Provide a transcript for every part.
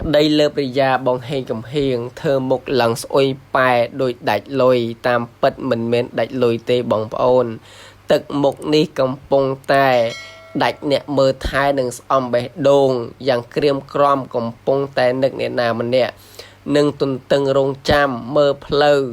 đây lớp ra bong hay cầm hiền thơ một lần ôi bài đôi đạch lôi tam bật mình men đạch lôi tê bong ôn tật một ni cầm pong tai đạch nè mơ thai nâng om bè đồn dạng kriêm crom cầm pong tai nực nè nào mình nè nâng tuần từng rong cham mơ pleu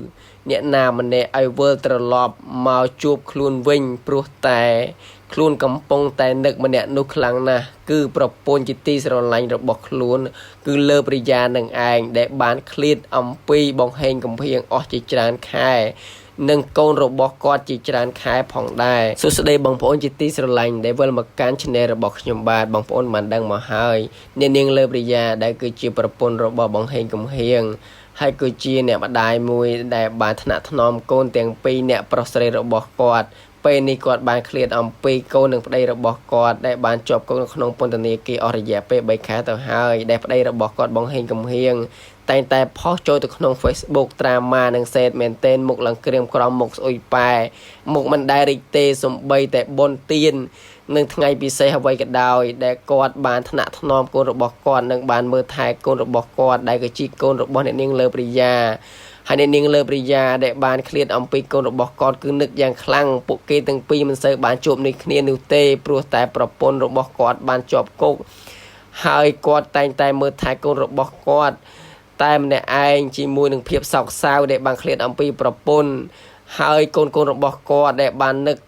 nè nào mình nè ai vơ trờ lọp màu chuột khuôn vinh pruh tai khuôn cầm pong tai nực mình nè nụ khlang na cứ propon chỉ ti sờ lạnh rồi bọc khuôn cứ lơ bri gia nâng anh để bán clean âm pi bong hên cầm hiền ở chỉ tràn khai nâng con rồi bọc quạt chỉ tràn khai phòng đài số đây bằng phone chỉ ti sờ lạnh để vơ một can channel rồi bọc nhom bài bằng phone mình đang mà hơi nên niên lơ bri gia đã cứ chỉ propon rồi bọc bong hên cầm hiền hay cứ chia nè mà đài mùi để bán thằng nôm con tiền pi nè prosre rồi bọc quạtเป็นนี่กอดบานเคลียร์อมปีโกหนึ่งได้ระบอกกอดได้บานจบก็ขนมปนตนีกีอริยาเปใบขาต่อหายได้ได้ระบอกกอดบองเฮงกำเฮียงแต่พอโจตัวขนมเฟซบุ๊กตรามาหนึ่งเซตเมนเทนมุกหลังเกรียมกรอมมุกอุยปายมุกมันได้ริเตสมใบแต่บนเตียนหนึ่งไงปีเซฮไว้กระดาวได้กอดบานถนัดนอมโกนระบอกกอดหนึ่งบานมือไทยโกนระบอกกอดได้ก็จีโกนระบอกเนี่ยนิ่งเลปริยาให้ในนิ่งเลปริยาได้บานเคลียร์อมปีโกนระบอกกอดคือนึกอย่างคลั่งปุกเกตั้งปีมันเซอร์บานจบในเคลียร์นิวเต้ปลัวแต่ประปนระบอกกอดบานจบกุกหายกอดแต่มือไทยโกนระบอกกอดแต่มันเนี่ยไอจีมวยหนึ่งเพียบสอกสาวได้บานเคลียร์อมปีประปนหายโกนระบอกกอดได้บานนึก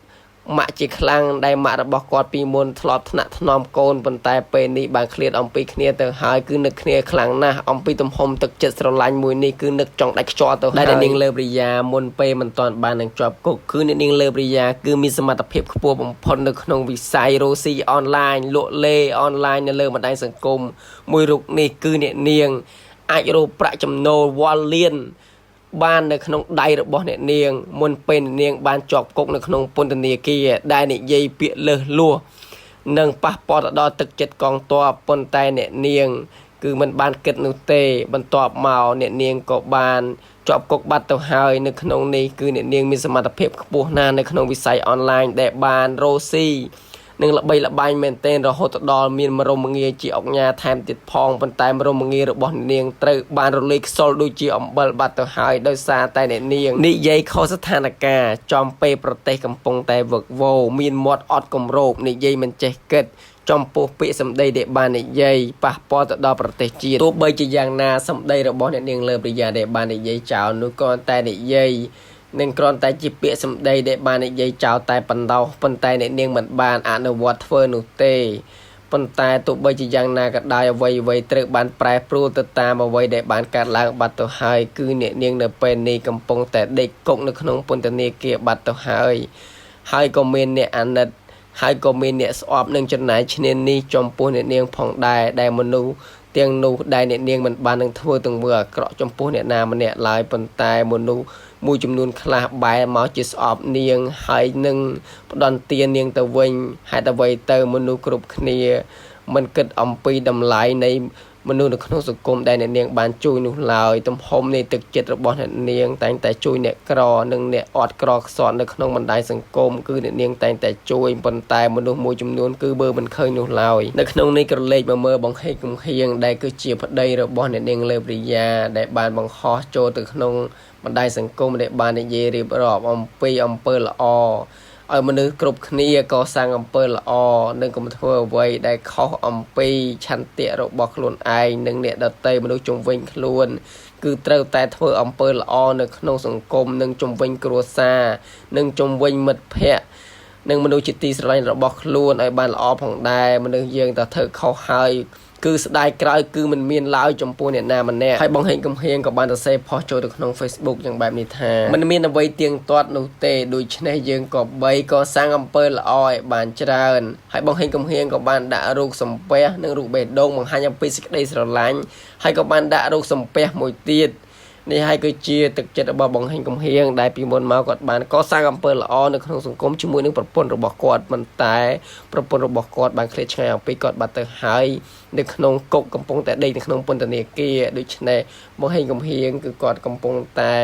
มาจีคลังได้มาระบอกกอดปีมนทลอบถนัดถนอมโกนบนแต่เป็นนี่บางเคลียดอมปีเคลียเตอหายคือนึกเคลียคลังนะอมปีตุ่มหอมตึกเจ็ดสลายมวยนี่คือนึกจ่องได้จอตัวได้นิ่งเลบริยามนเปมันตอนบานหนังจอบกุกคือนิ่งเลบริยาคือมีสมรรถภาพขบวนพลนึกขนมวิสัยโรซีออนไลน์โลเล่ออนไลน์เนี่ยเลยมาได้สังคมมวยรุกนี่คือเนี่ยเนียงอายุประจำโนวอลเลียนบ้านในขนมได้ระบบเนี่ยเนียงมันเป็นเนียงบ้านจอบกกในขนมปนตเนียกีได้เนี่ยยัยเปียเลอลัวนังปะปอดดอตึกเจ็ดกองตัวปนไตเนี่ยเนียงคือมันบ้านเกิดนุเตมันตอบเมาเนี่ยเนียงก็บ้านจอบกกบัตรตัวหายในขนมนี้คือเนี่ยเนียงมีสมรรถภาพขบวนนาในขนมวิสัยออนไลน์แต่บ้านโรซี่หนึ่งละใบละใบเมนเทนเราโฮตดอลมีมารมเงียจีออกงาแทมติดพองเป็นไตมารมเงียระบบเนียงตรึบานโรเล็กโซลดูจีอมเบลบัตตัวหายโดยซาไตเนียงนิยัยเข้าสถานการณ์จอมเปย์ประเทศกำปงไตเวิร์กโวมีนมอดออดกลมโรคนิยัยมันเจเกิดจอมปูปีสมเด็จเดบานนิยัยปะปอตดอประเทศจีนตัวใบจียางนาสมเด็จระบบเนียงเลยปริยาเดบานนิยัยเจ้านุกรไตนิยัยหนึ่งกรอนแต่จีเปียสมเด็จเดบานในยัยเจ้าแต่ปันดาวปันแต่ในเนียงเหมือนบานอ่านวัดเฟอร์นุเตปันแต่ตัวใบจียังนากระได้ไว้ไว้เตะบานแปรปรูตตามเอาไว้เดบานการล้างบัตรตัวหายคือเนี่ยเนียงเดเป็นในกำปงแต่เด็กกงในขนมปนตเนียเกียบัตรตัวหายก็เมนเนี่ยอันนั้นหายก็เมนเนี่ยสอบหนึ่งจนไหนชนิดนี้จอมปูเนี่ยเนียงผ่องได้มนุเตียงนูได้เนี่ยเนียงมันบานหนึ่งทั่วตึงเมื่อเกาะจอมปูเนี่ยนามันเนี่ยลายปันแต่มนุมูจำนวนคลาใบหมอจิตออบเนียงหายหนึ่งดอนเตียนเนียงตะวิงหายตะไวเตอร์มนุษย์กรุบเนียมันเกิดอมปีดำไหลในมนุษย์ในขนมสุกมได้ในเนียงบานจุยนุ่งลอยต้มหอมในตึกเจ็ดระบอบเนียงแต่จุยเนี่ยกรอหนึ่งเนี่ยอดกรอสอนในขนมบันไดสังคมคือเนียงแต่จุยบนตายมนุษย์มูจำนวนคือเบอร์มันเคยนุ่งลอยในขนมในกระเลกมาเมื่อบังให้กุมเคียงได้คือเจียบได้ระบอบเนียงเลยปริยาได้บานบังคอโจตึกขนมมันได้สังคมในบ้านในเยรีบรอบอมปีอมเปอร์ละอมนุษย์กรุบนี้ก็สร้างอมเปอร์ละหนึ่งก็มาทั่วไว้ได้เข้าอมปีชันเตะระบอกขลุ่นไอหนึ่งเนี่ยดัตเตมนุษย์จงวิ่งขลุ่นคือเติร์แต่ทั่วอมเปอร์ละหนึ่งขนมสังคมหนึ่งจงวิ่งกรัวซาหนึ่งจงวิ่งมัดแพะหนึ่งมนุษย์จิตติสลายระบอกขลุ่นไอบ้านละผ่องได้มนุษย์ยังแต่เธอเข้าหายคือสไตล์กลายคือมันมีนลาวจมปูเนี่ยนามันแน่ให้บังเห็นกำเฮงกับบานตะเซพอโจตขนมเฟซบุ๊กอย่างแบบนี้ท่ามันมีนเอาไว้เตียงตอดนูเตโดยชนะยังกับใบก็สร้างอำเภอละอ้อยบานเจริญให้บังเห็นกำเฮงกับบานด่ารูกสมเปียหนึ่งรูกเบ็ดดงบางหันยังปีสกได้สลายให้กับบานด่ารูกสมเปียมวยตีดนี่ให้ก็เชียตึกเจ็ดบังเห็นกำเฮงได้ปีบนมากอดบานก็สร้างอำเภอละอ้อในขนมสังคมชั่วโมงนึงประปนระบอกกอดมันตายประปนระบอกกอดบางเคล็ดไงเอาไปกอดบัตรหายในขนมกกกำปงแต่เด็กในขนมปนตะเนียเกียโดยเฉพาะบังเห็นกำเฮงคือกอดกำปงแต่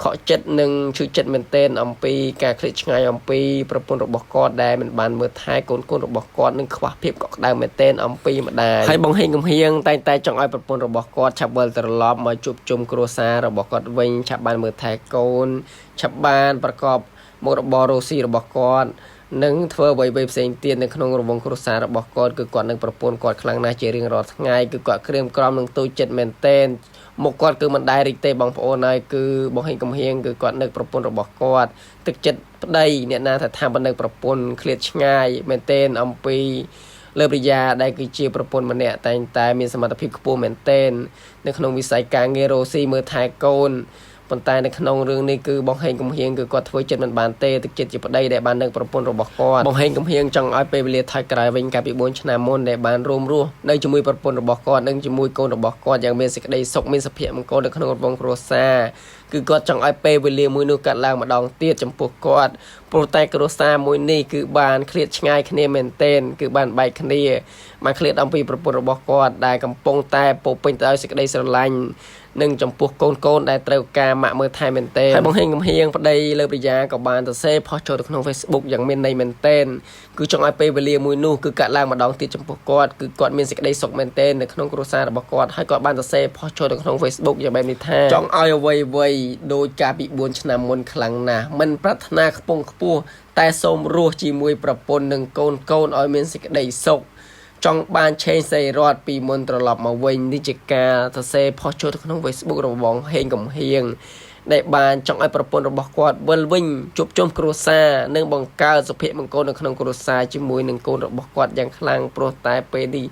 ខកចិត្តនឹងឈឺចិត្តមែនទែនអំពីការឃ្លាតឆ្ងាយអំពីប្រពន្ធរបស់គាត់ដែលមិនបានមើលថែកូនរបស់គាត់នឹងខ្វះភាពកក់ក្ដៅមែនទែនអំពីម្ដាយហើយបង្ហេងកំហៀងតែងតែចង់ឲ្យប្រពន្ធរបស់គាត់ឆាប់វិលត្រឡប់មកជួបជុំគ្រួសាររបស់គាត់វិញឆាប់បានមើលថែកូនឆាប់បានប្រកបមុខរបររស់ស៊ីរបស់គាត់នឹងធ្វើអ្វីៗផ្សេងទៀតនៅក្នុងរង្វង់គ្រួសាររបស់គាត់គឺគាត់នឹងប្រពន្ធគាត់ខ្លាំងណាស់ជារៀងរាល់ថ្ងៃគឺគាត់ក្រៀមក្រំនឹងទូចចិត្តមែនទែនមកគាត់គឺមិនដែររីកទេបងប្អូនហើយគឺបង្ហេងកំហៀងគឺគាត់នឹកប្រពន្ធរបស់គាត់ទឹកចិត្តប្តីអ្នកណាថាបាននឹកប្រពន្ធឃ្លាតឆ្ងាយមែនទែនអំពីលើបរិយាដែលគឺជាប្រពន្ធម្នាក់តែមានសមត្ថភាពខ្ពស់មែនទែននៅក្នុងវិស័យការងាររស់ស៊ីមើលថែកូនប៉ុន្តែនៅក្នុងរឿងនេះគឺបង្ហេងកំហៀងគឺគាត់ធ្វើចិត្តមិនបានទេទឹកចិត្តជាប្តីដែលបាននឹកប្រពន្ធរបស់គាត់បង្ហេងកំហៀងចង់ឲ្យពេលវេលាថយក្រោយវិញកាលពី4ឆ្នាំមុនដែលបានរួមរស់នៅជាមួយប្រពន្ធរបស់គាត់និងជាមួយកូនរបស់គាត់យ៉ាងមានសេចក្តីសុខមានសុភមង្គលនៅក្នុងរង្វង់គ្រួសារគឺគាត់ចង់ឲ្យពេលវេលាមួយនោះកាត់ឡើងម្ដងទៀតចំពោះគាត់ព្រោះតែគ្រួសារមួយនេះគឺបានឃ្លាតឆ្ងាយគ្នាមែនទែនគឺបានបែកគ្នាបានឃ្លាតអំពីប្រពន្ធរបស់គាត់ដែលកំពុងតែពោពេញទៅដោយសេចក្តីស្រឡាញ់និងចំពោះកូនដែលត្រូវការម៉ាក់មើលថែមែនទែនហើយបង្ហេងកំហៀងប្តីលើបរិយាក៏បានសរសេរផុសចូលទៅក្នុង Facebook យ៉ាងមានន័យមែនទែនគឺចង់ឲ្យពេលវេលាមួយនោះគឺកាត់ឡើងម្ដងទៀតចំពោះគាត់គឺគាត់មានសេចក្តីសុខមែនទែននៅក្នុងគ្រួសាររបស់គាត់ហើយគាត់បានសរសេរផុសចូលទៅក្នុង Facebook យ៉ាងបែបនេះថាចង់ឲ្យអ្វីដូចកាលពី4ឆ្នាំមុនខ្លាំងណាស់មិនប្រាថ្នាខ្ពង់ខ្ពស់តែសូមរស់ជាមួយប្រពន្ធនិងកូនឲ្យមានសេចក្តីសុខចង់បានឆេងសេរីរតពីមុនត្រឡប់មកវិញនេះជាការសរសេរផុសចូលទៅក្នុង Facebook របស់ហេងកំហៀងដែលបានចង់ឲ្យប្រពន្ធរបស់គាត់វិលវិញជួបជុំគ្រួសារនិងបង្កើតសុភមង្គលនៅក្នុងគ្រួសារជាមួយនឹងកូនរបស់គាត់យ៉ាងខ្លាំងព្រោះតែពេលនេះ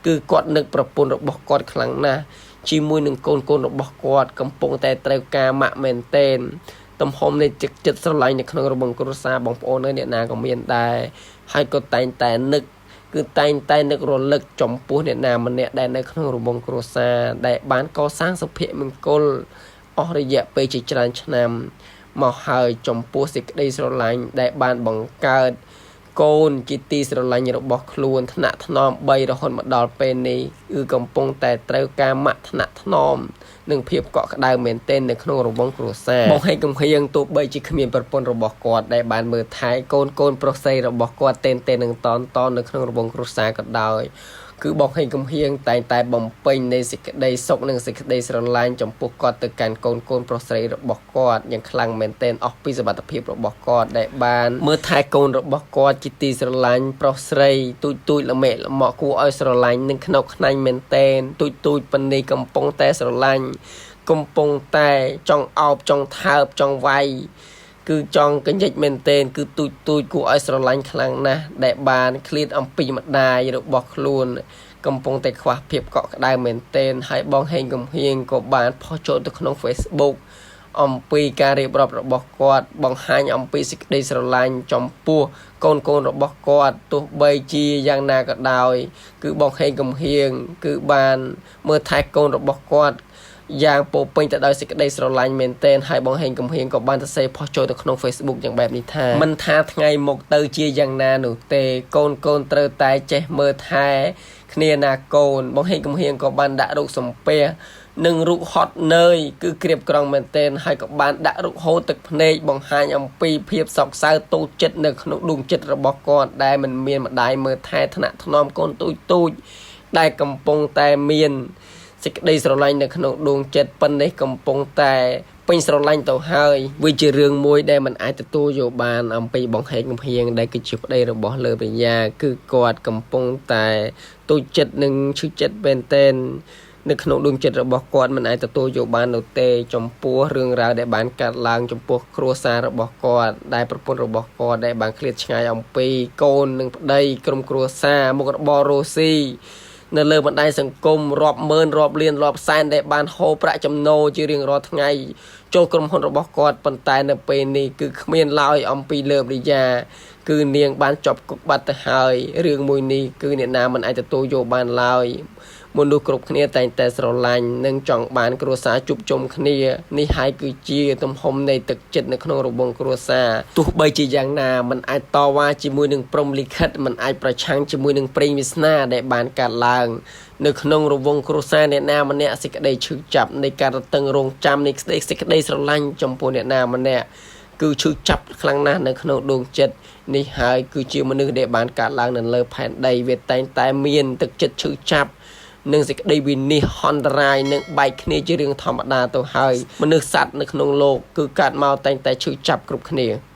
គឺគាត់នឹកប្រពន្ធរបស់គាត់ខ្លាំងណាស់ជាមួយនឹងកូនរបស់គាត់កំពុងតែត្រូវការម៉ាក់មែនទែនទំហំនៃចិត្តស្រឡាញ់នៅក្នុងរង្វង់គ្រួសារបងប្អូនអ្នកណាក៏មានដែរហើយក៏តែងតែនឹកគឺតែងតែនឹករលឹកចំពោះអ្នកណាម្នាក់ដែលនៅក្នុងរង្វង់គ្រួសារដែលបានកសាងសុភមង្គលអស់រយៈពេលជាច្រើនឆ្នាំមកហើយចំពោះសេចក្តីស្រឡាញ់ដែលបានបង្កើតកូនជាទីស្រឡាញ់របស់ខ្លួនថ្នាក់ថ្នម3រហូតមកដល់ពេលនេះគឺកំពុងតែត្រូវការម៉ាក់ថ្នាក់ថ្នមនិងភាពកក់ក្ដៅមែនទែននៅក្នុងរង្វង់គ្រួសារបងហេងកំហៀងទោះបីជាគ្មានប្រពន្ធរបស់គាត់ដែលបានមើលថែកូនប្រុសស្រីរបស់គាត់តែនឹងតននៅក្នុងរង្វង់គ្រួសារក៏ដោយគឺបងហេងកំហៀងតែបំពេញនៃសេចក្តីសុខនិងសេចក្តីស្រឡាញ់ចំពោះគាត់ទៅកាន់កូនប្រុសស្រីរបស់គាត់យ៉ាងខ្លាំងមែនទែនអស់ពីសមត្ថភាពរបស់គាត់ដែលបានមើលថែកូនរបស់គាត់ជាទីស្រឡាញ់ប្រុសស្រីទូចល្មែកល្មក់គួរឲ្យស្រឡាញ់និងខ្នុកខ្នាញ់មែនទែនទូចប៉ុណ្ណេះកំពុងតែស្រឡាញ់កំពុងតែចង់អោបចង់ថើបចង់វាយគឺចង់កញ្ញិចមែនទែនគឺទូចគួរឲ្យស្រឡាញ់ខ្លាំងណាស់ដែលបានឃ្លាតអំពីម្ដាយរបស់ខ្លួនកំពុងតែខ្វះភាពកក់ក្ដៅមែនទែនហើយបងហេងកំហៀងក៏បានផុសចូលទៅក្នុង Facebook អំពីការរៀបរាប់របស់គាត់បង្ហាញអំពីសេចក្តីស្រឡាញ់ចំពោះកូនរបស់គាត់ទោះបីជាយ៉ាងណាក៏ដោយគឺបងហេងកំហៀងគឺបានមើលថែកូនរបស់គាត់យ៉ាងពោពេញទៅដោយសេចក្តីស្រឡាញ់មែនទែនហើយបងហេងកំហៀងក៏បានសរសេរផុសចូលទៅក្នុង Facebook យ៉ាងបែបនេះថាមិនថាថ្ងៃមុខទៅជាយ៉ាងណានោះទេកូនត្រូវតែចេះមើលថែគ្នាណាកូនបងហេងកំហៀងក៏បានដាក់រូបសំពះនិងរូបហត់នើយគឺក្រៀបក្រំមែនទែនហើយក៏បានដាក់រូបហូរទឹកភ្នែកបង្ហាញអំពីភាពសោកសៅតូចចិត្តនៅក្នុងដួងចិត្តរបស់គាត់ដែលមិនមានម្ដាយមើលថែថ្នាក់ថ្នមកូនទូចដែលកំពុងតែមានសេចក្តីស្រឡាញ់នៅក្នុងដួងចិត្តប៉ុណ្ណេះកំពុងតែពេញស្រឡាញ់ទៅហើយវាជារឿងមួយដែលមិនអាចទទួលយកបានអំពីបងហេងកំហៀងដែលគឺជាប្តីរបស់លើបរិយាគឺគាត់កំពុងតែទូចចិត្តនិងឈឺចិត្តមែនទែននៅក្នុងដួងចិត្តរបស់គាត់មិនអាចទទួលយកបាននោះទេចំពោះរឿងរ៉ាវដែលបានកើតឡើងចំពោះគ្រួសាររបស់គាត់ដែលប្រពន្ធរបស់គាត់ដែលបានឃ្លាតឆ្ងាយអំពីកូននិងប្តីក្រុមគ្រួសារមុខរបររស់ស៊ីនៅលើបណ្ដាញសង្គមរាប់ម៉ឺនរាប់លានរាប់សែនដែលបានហូរប្រាក់ចំណូលជារៀងរាល់ថ្ងៃចូលក្រុមហ៊ុនរបស់គាត់ប៉ុន្តែនៅពេលនេះគឺគ្មានឡើយអំពីលើបរិយាគឺនាងបានជាប់គុកបាត់ទៅហើយរឿងមួយនេះគឺអ្នកណាមិនអាចទទួលយកបានឡើយ មនុស្សគ្រប់គ្នាតែងតែស្រឡាញ់និងចង់បានគ្រួសារជួបជុំគ្នានេះហើយគឺជាទំហំនៃទឹកចិត្តនៅក្នុងរង្វង់គ្រួសារទោះបីជាយ៉ាងណាมันអាចតវ៉ាជាមួយនឹងព្រំលិខិតมันអាចប្រឆាំងជាមួយនឹងព្រេងវាសនាដែលបានកើតឡើងនៅក្នុងរង្វង់គ្រួសារអ្នកណាម្នាក់សេចក្តីឈឺចាប់នៃការរតឹងរង់ចាំនៃសេចក្តីស្រឡាញ់ចំពោះអ្នកណាម្នាក់គឺឈឺចាប់ខ្លាំងណាស់នៅក្នុងដួងចិត្តនេះហើយគឺជាមនុស្សដែលបានកើតឡើងនៅលើផែនដីវាតែងតែមានទឹកចិត្តឈឺចាប់និងសេចក្តីវិនិច្ឆ័យហន្តរាយនិងបែកគ្នាជារឿងធម្មតាទៅហើយមនុស្សសត្វនៅក្នុងโลกគឺកើតមកតែងតែឈឺចាប់គ្រប់គ្នា